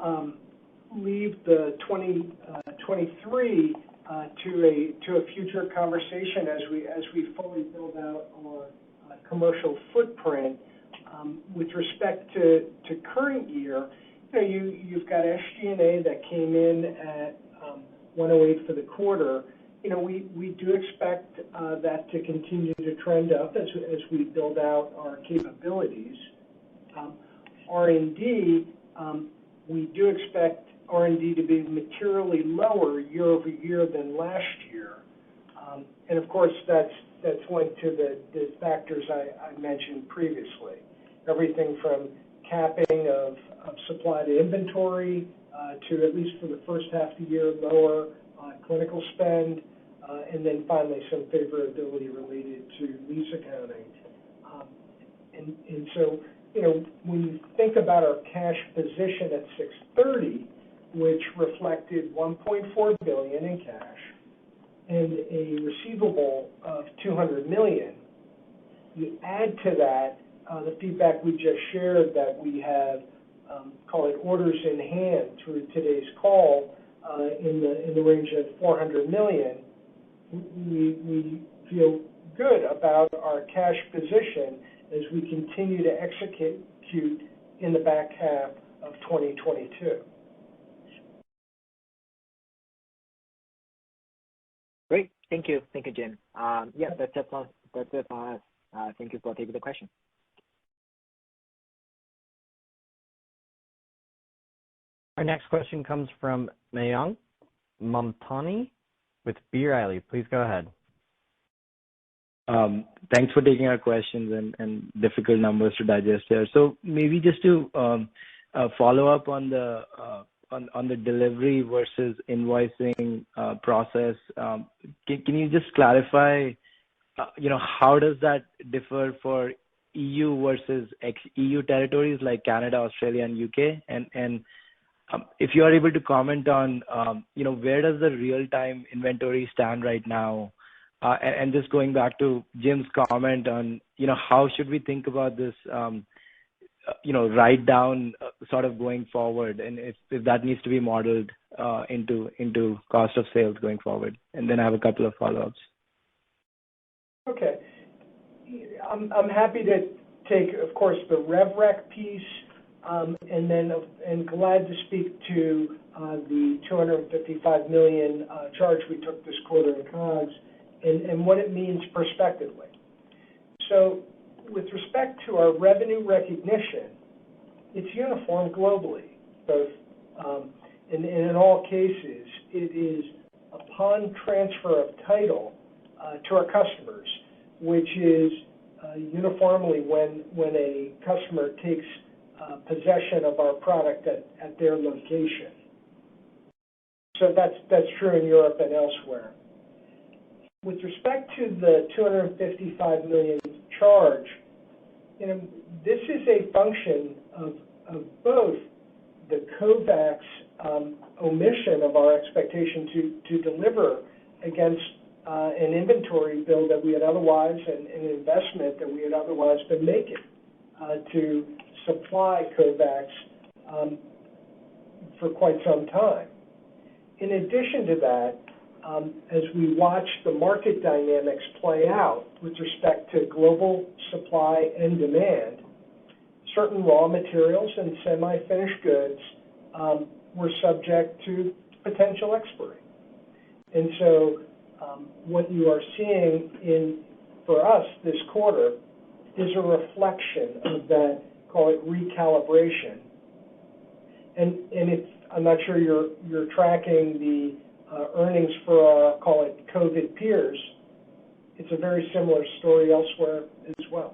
leave the 2023 to a future conversation as we fully build out our commercial footprint. With respect to current year, you've got SG&A that came in at 108 for the quarter. We do expect that to continue to trend up as we build out our capabilities. R&D, we do expect R&D to be materially lower year over year than last year. And of course, that's that's linked to the factors I mentioned previously. Everything from capping of supply to inventory to, at least for the first half of the year, lower clinical spend, and then finally some favorability related to lease accounting. And so, when you think about our cash position at 6/30, which reflected $1.4 billion in cash and a receivable of $200 million, you add to that the feedback we just shared that we have, call it orders in hand through today's call in the range of $400 million. We feel good about our cash position as we continue to execute in the back half of 2022. Great. Thank you. Thank you, Jim. Yeah, that's it for us. Thank you for taking the question. Our next question comes from Mayank Mamtani with B. Riley. Please go ahead. Thanks for taking our questions and difficult numbers to digest here. So maybe just to follow up on the delivery versus invoicing process, can you just clarify, how does that differ for EU versus ex-EU territories like Canada, Australia, and UK? And if you are able to comment on, where does the real-time inventory stand right now? And just going back to Jim's comment on, how should we think about this, write down sort of going forward, and if that needs to be modeled into cost of sales going forward. And then I have a couple of follow-ups. Okay. I'm happy to take, of course, the rev rec piece, and glad to speak to the $255 million charge we took this quarter in COGS and what it means prospectively. So with respect to our revenue recognition, it's uniform globally. Both, in all cases, it is upon transfer of title to our customers, which is uniformly when a customer takes possession of our product at their location. So that's true in Europe and elsewhere. With respect to the $255 million charge, this is a function of both the COVAX omission of our expectation to deliver against an inventory bill that we had otherwise, and an investment that we had otherwise been making to supply COVAX for quite some time. In addition to that, as we watch the market dynamics play out with respect to global supply and demand, certain raw materials and semi-finished goods were subject to potential expiry. And so what you are seeing for us this quarter is a reflection of that, call it recalibration. And I'm not sure you're tracking the earnings for our, call it, COVID peers. It's a very similar story elsewhere as well.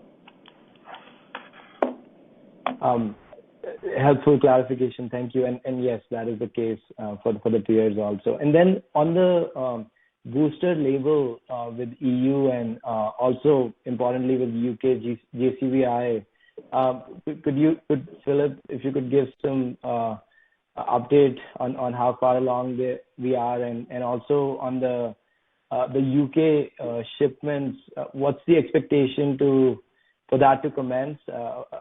Helpful clarification, thank you. And yes, that is the case for the peers also. And then on the booster label with EU and also importantly with UK JCVI, could Philip, if you could give some update on how far along we are, and also on the UK shipments, what's the expectation for that to commence?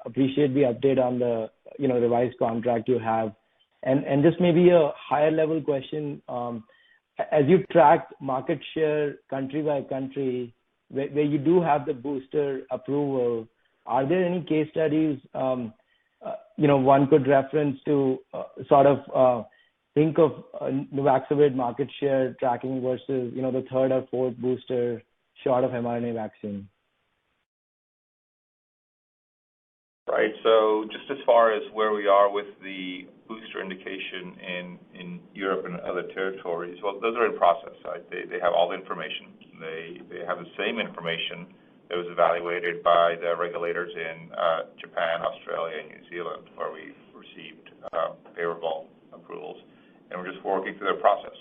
Appreciate the update on the revised contract you have, and just maybe a higher level question. As you track market share country by country, where you do have the booster approval, are there any case studies one could reference to sort of think of Nuvaxovid market share tracking versus the third or fourth booster shot of mRNA vaccine? Right. So just as far as where we are with the booster indication in Europe and other territories, well, those are in process. Right? They have all the information. They have the same information that was evaluated by the regulators in Japan, Australia, and New Zealand, where we received favorable approvals, and we're just working through their process.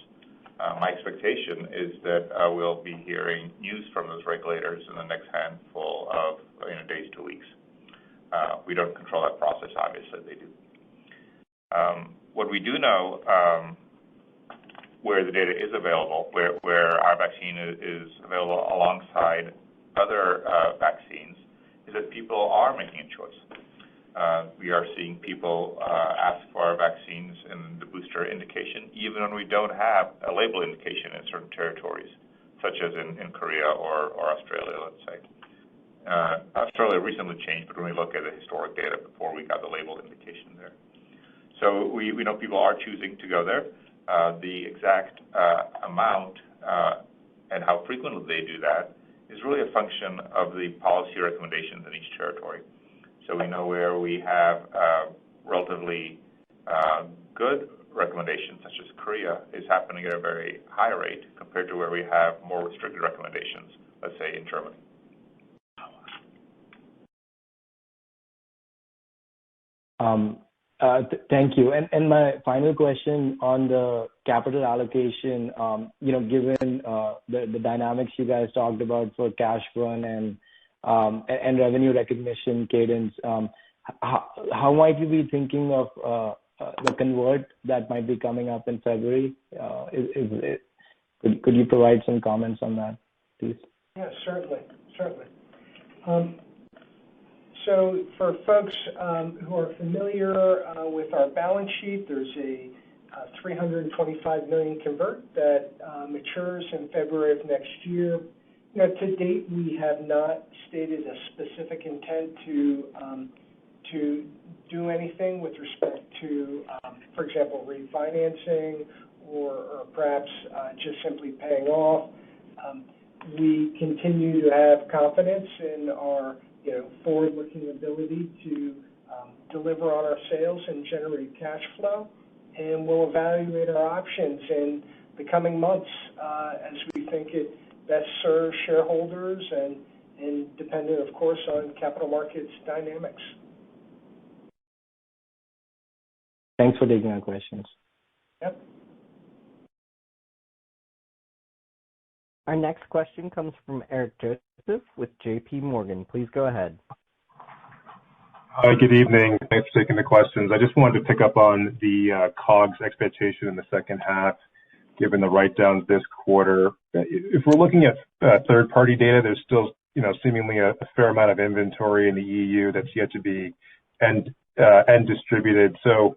My expectation is that we'll be hearing news from those regulators in the next handful of days to weeks. We don't control that process, obviously, they do. What we do know, where the data is available, where our vaccine is available alongside other vaccines, is that people are making a choice. We are seeing people ask for our vaccines in the booster indication, even when we don't have a label indication in certain territories, such as in Korea or Australia, let's say. Australia recently changed, but when we look at the historic data before we got the label indication there. So we know people are choosing to go there. The exact amount and how frequently they do that is really a function of the policy recommendations in each territory. So we know where we have relatively good recommendations, such as Korea, is happening at a very high rate compared to where we have more restricted recommendations, let's say in Germany. Thank you. And my final question on the capital allocation, given the dynamics you guys talked about for cash burn and revenue recognition cadence, how might you be thinking of the convert that might be coming up in February? Could you provide some comments on that, please? Yeah, certainly. So for folks who are familiar with our balance sheet, there's a $325 million convert that matures in February of next year. To date, we have not stated a specific intent to do anything with respect to, for example, refinancing or perhaps just simply paying off. We continue to have confidence in our forward-looking ability to deliver on our sales and generate cash flow, and we'll evaluate our options in the coming months as we think it best serves shareholders and dependent, of course, on capital markets dynamics. Thanks for taking our questions. Yep. Our next question comes from Eric Joseph with J.P. Morgan. Please go ahead. Hi, good evening. Thanks for taking the questions. I just wanted to pick up on the COGS expectation in the second half, given the write-downs this quarter. If we're looking at third-party data, there's still, seemingly a fair amount of inventory in the EU that's yet to be end distributed. So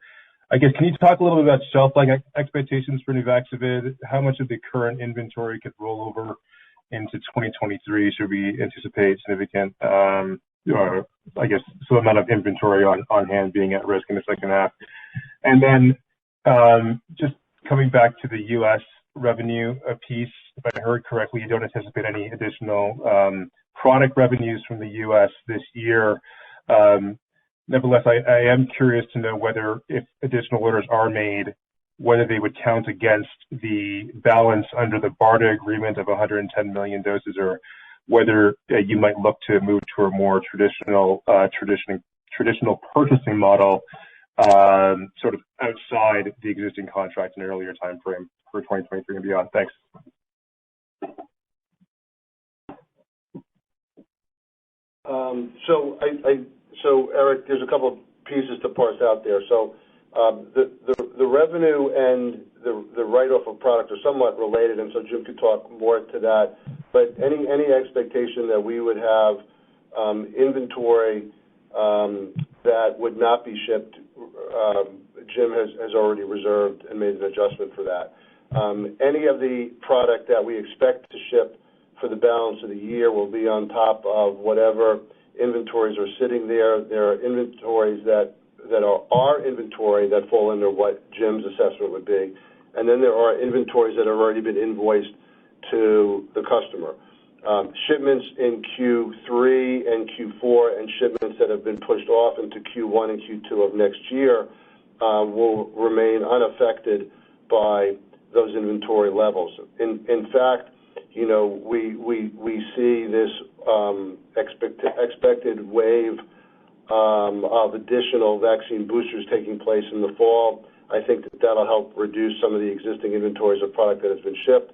I guess, can you talk a little bit about shelf life expectations for Nuvaxovid? How much of the current inventory could roll over into 2023? Should we anticipate significant, I guess, some amount of inventory on hand being at risk in the second half? And then just coming back to the U.S. revenue piece, if I heard correctly, you don't anticipate any additional product revenues from the U.S. this year. Nevertheless, I am curious to know whether, if additional orders are made, whether they would count against the balance under the BARDA agreement of 110 million doses, or whether you might look to move to a more traditional purchasing model, sort of outside the existing contract in an earlier time frame for 2023 and beyond. Thanks. So Eric, there's a couple of pieces to parse out there. So the revenue and the write-off of product are somewhat related, and so Jim could talk more to that. But any expectation that we would have inventory that would not be shipped, Jim has already reserved and made an adjustment for that. Any of the product that we expect to ship for the balance of the year will be on top of whatever inventories are sitting there. There are inventories that are our inventory that fall under what Jim's assessment would be. And then there are inventories that have already been invoiced to the customer. Shipments in Q3 and Q4 and shipments that have been pushed off into Q1 and Q2 of next year will remain unaffected by those inventory levels. In fact, we see this expected wave of additional vaccine boosters taking place in the fall. I think that'll help reduce some of the existing inventories of product that has been shipped.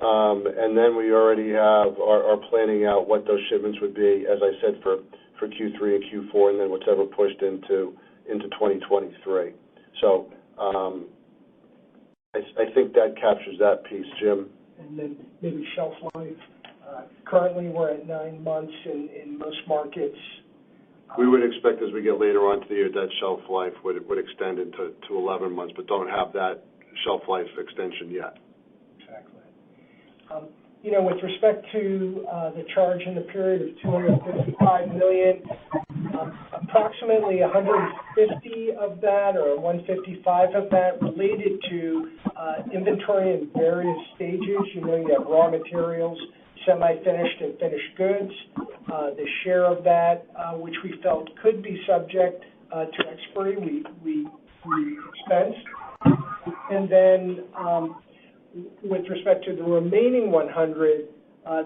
And then we already are planning out what those shipments would be, as I said, for Q3 and Q4, and then whatever pushed into 2023. So I think that captures that piece, Jim. And then maybe shelf life. Currently, we're at 9 months in most markets. We would expect as we get later on to the year that shelf life would extend into 11 months, but don't have that shelf life extension yet. Exactly. With respect to the charge in the period of $255 million, approximately 150 of that or 155 of that related to inventory in various stages. You have raw materials, semi-finished and finished goods. The share of that, which we felt could be subject to expiry, we expensed. And then with respect to the remaining 100,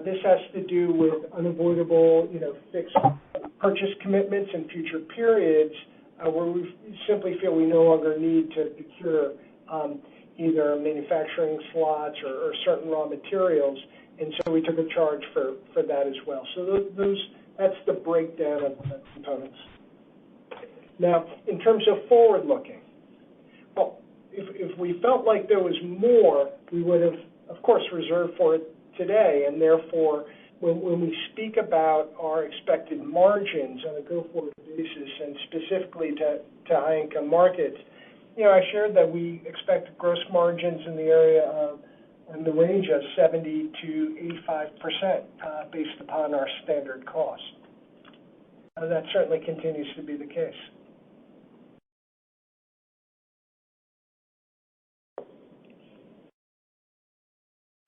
this has to do with unavoidable, fixed purchase commitments in future periods where we simply feel we no longer need to procure either manufacturing slots or certain raw materials. And so we took a charge for that as well. So that's the breakdown of the components. Now, in terms of forward-looking, well, if we felt like there was more, we would have, of course, reserved for it today. And therefore, when we speak about our expected margins on a go-forward basis, and specifically to high-income markets, I shared that we expect gross margins in the area of in the range of 70 to 85% based upon our standard cost. That certainly continues to be the case.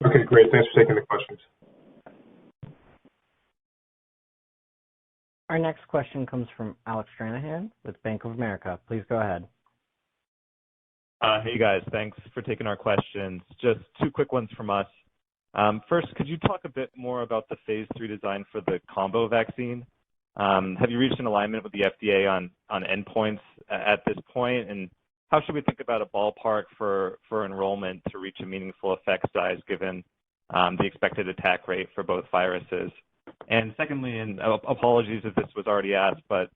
Okay, great. Thanks for taking the questions. Our next question comes from Alec Stranahan with Bank of America. Please go ahead. Hey guys, thanks for taking our questions. Just two quick ones from us. First, could you talk a bit more about the phase 3 design for the combo vaccine? Have you reached an alignment with the FDA on endpoints at this point? And how should we think about a ballpark for enrollment to reach a meaningful effect size given the expected attack rate for both viruses? And secondly, and apologies if this was already asked, but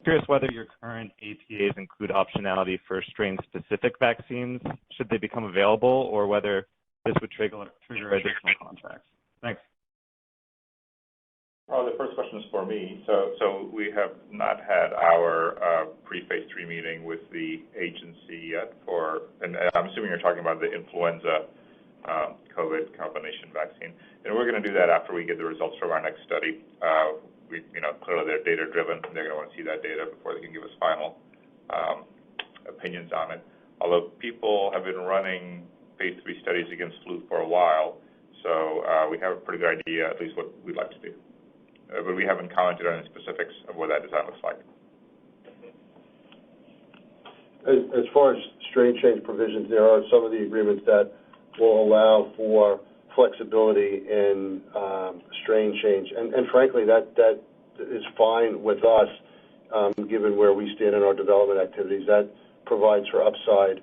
curious whether your current APAs include optionality for strain-specific vaccines should they become available, or whether this would trigger additional contracts. Thanks. The first question is for me. So we have not had our pre-phase 3 meeting with the agency yet and I'm assuming you're talking about the influenza COVID combination vaccine. And we're going to do that after we get the results from our next study. Clearly they're data-driven. They're going to want to see that data before they can give us final opinions on it. Although people have been running phase 3 studies against flu for a while, so we have a pretty good idea, at least what we'd like to do. But we haven't commented on the specifics of what that design looks like. As far as strain change provisions, there are some of the agreements that will allow for flexibility in strain change. And frankly, that is fine with us, given where we stand in our development activities. That provides for upside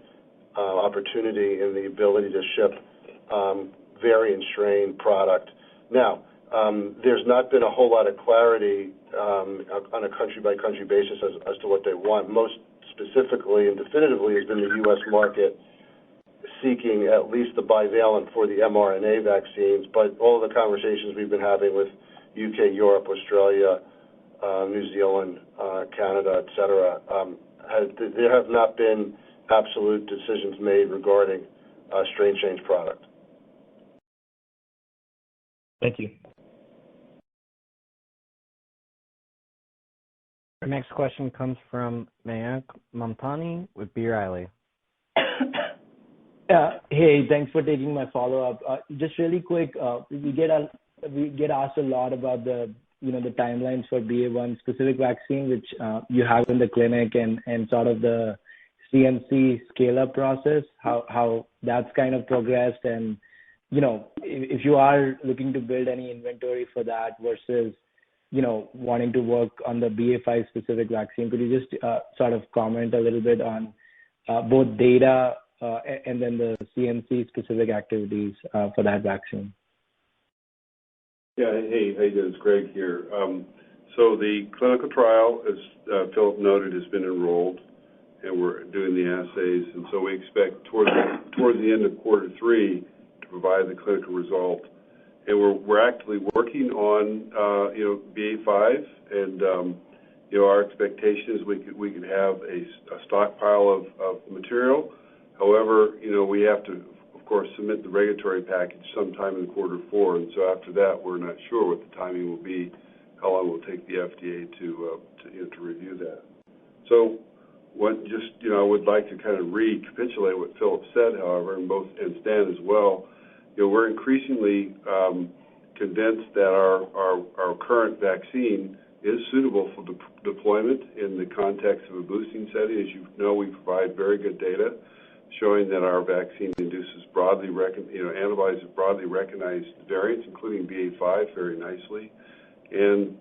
opportunity in the ability to ship variant strain product. Now, there's not been a whole lot of clarity on a country-by-country basis as to what they want. Most specifically and definitively has been the U.S. market seeking at least the bivalent for the mRNA vaccines, but all of the conversations we've been having with UK, Europe, Australia, New Zealand, Canada, et cetera, there have not been absolute decisions made regarding strain change product. Thank you. Our next question comes from Mayank Mamtani with B. Riley. Hey, thanks for taking my follow-up. Just really quick, we get a we get asked a lot about the timelines for BA.1 specific vaccine, which you have in the clinic, and sort of the CMC scale-up process, how that's kind of progressed, and if you are looking to build any inventory for that versus wanting to work on the BA.5 specific vaccine. Could you just sort of comment a little bit on both data and then the CMC specific activities for that vaccine? Yeah, hey, how you doing? It's Greg here. So the clinical trial, as Philip noted, has been enrolled, and we're doing the assays, and so we expect towards the end of quarter 3 to provide the clinical result. And we're actively working on BA.5, and our expectation is we could have a stockpile of the material. However, we have to, of course, submit the regulatory package sometime in quarter 4, and so after that, we're not sure what the timing will be, how long it will take the FDA to review that. So, I would like to kind of recapitulate what Philip said, however, and Stan as well. We're increasingly convinced that our current vaccine is suitable for deployment in the context of a boosting setting. As you know, we provide very good data showing that our vaccine induces antibodies of broadly recognized variants, including BA.5, very nicely. And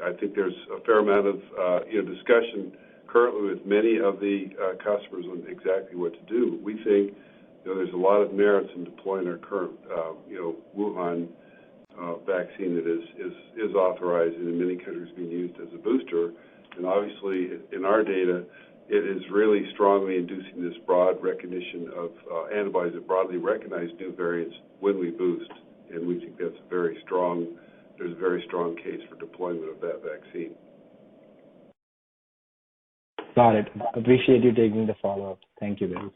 I think there's a fair amount of discussion currently with many of the customers on exactly what to do. We think there's a lot of merits in deploying our current Wuhan vaccine that is authorized and in many countries being used as a booster. And obviously, in our data, it is really strongly inducing this broad recognition of antibodies that broadly recognize new variants when we boost. And we think there's a very strong case for deployment of that vaccine. Got it. Appreciate you taking the follow-up. Thank you, guys.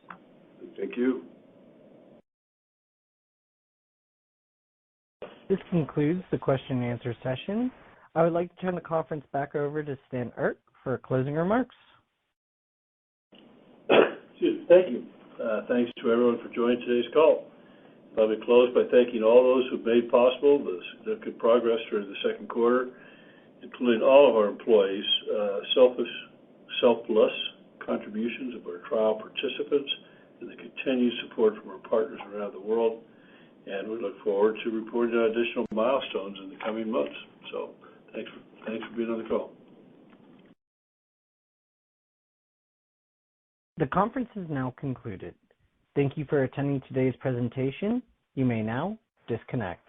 Thank you. This concludes the question and answer session. I would like to turn the conference back over to Stan Erck for closing remarks. Thank you. Thanks to everyone for joining today's call. Let me close by thanking all those who made possible the significant progress during the second quarter, including all of our employees, selfless contributions of our trial participants, and the continued support from our partners around the world. And we look forward to reporting on additional milestones in the coming months. So thanks for being on the call. The conference is now concluded. Thank you for attending today's presentation. You may now disconnect.